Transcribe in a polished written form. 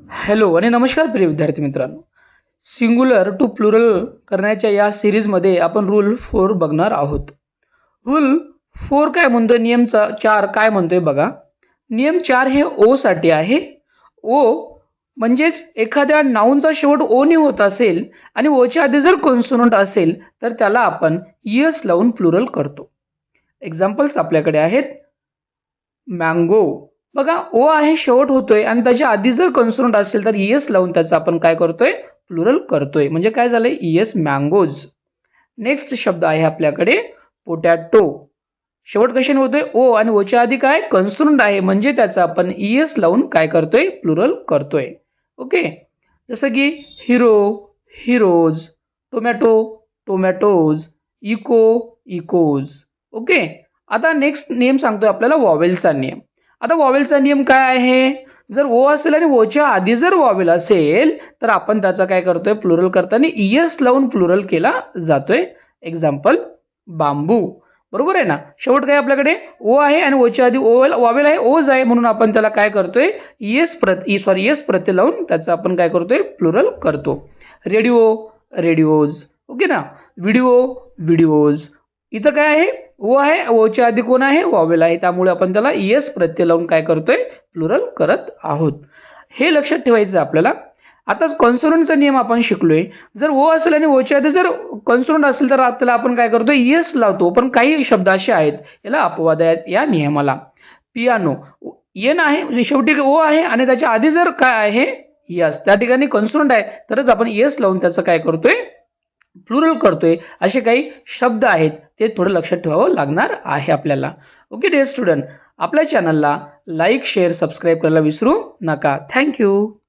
Hello आणि नमस्कार प्रिय विद्यार्थी मित्रांनो. सिंग्युलर टू प्लुरल करण्याच्या या सिरीजमध्ये आपण रूल 4 बघणार आहोत. रूल 4 काय म्हणतोय, नियम 4 काय म्हणतोय बघा. नियम 4 हे ओ साठी आहे. ओ म्हणजेच एखाद्या नाऊनचा शेवट ओ ने होत असेल आणि ओच्या आधी जर कॉन्सोनंट असेल तर त्याला आपण एस लावून प्लुरल करतो. एक्झाम्पल्स आपल्याकडे आहेत. मँगो बघा, ओ आहे शेवट होतोय आणि त्याच्या आधी जर कॉन्सोनंट असेल तर एस लावून त्याचं आपण काय करतोय, प्लुरल करतोय. म्हणजे काय झालंय, एस मँगोज. नेक्स्ट शब्द आहे आपल्याकडे पोटॅटो. शेवट कशाने होतोय, ओ आणि ओच्या आधी काय कॉन्सोनंट आहे म्हणजे त्याचं आपण एस लावून काय करतोय, प्लुरल करतोय. ओके. जसं की hero heroes, tomato tomatoes, echo echoes. Okay. आता नेक्स्ट नियम सांगतोय आपल्याला वॉवेलचा नियम. आता वॉवेलचा नियम काय आहे, जर ओ असेल आणि ओच्या आधी जर वॉवेल असेल तर आपण त्याचा काय करतोय, प्लुरल करताना एस लावून प्लुरल केला जातोय. एक्झाम्पल बांबू. बरोबर आहे ना. शेवट काय आपल्याकडे ओ आहे आणि ओच्या आधी वॉवेल आहे, ओज आहे, म्हणून आपण त्याला काय करतोय, एस प्रत्यय लावून त्याचं आपण काय करतोय, प्लुरल करतो. रेडिओ रेडिओज. ओके ना. Video videos. इथं काय आहे, ओ आहे, ओच्या आधी कोण आहे, वॉवेल आहे, त्यामुळे आपण त्याला एस प्रत्यय लावून काय करतोय, प्लुरल करत आहोत. हे लक्षात ठेवायचं आपल्याला. आताच कॉन्सोनंटचा नियम आपण शिकलोय. जर ओ असेल आणि ओच्या आधी जर कॉन्सोनंट असेल तर त्याला आपण काय करतो, एस लावतो. पण काही शब्द असे आहेत याला अपवाद आहेत या नियमाला. पियानो एन आहे, शेवटी ओ आहे आणि त्याच्या आधी जर काय आहे, यस, त्या ठिकाणी कॉन्सोनंट आहे तरच आपण एस लावून त्याचं काय करतोय, प्लुरल करतोय. असे काही शब्द आहेत, ते थोडं लक्षात ठेवावं लागणार आहे आपल्याला. ओके डिअर स्टुडंट, आपल्या चॅनलला लाईक शेअर सबस्क्राईब करायला विसरू नका. थँक्यू.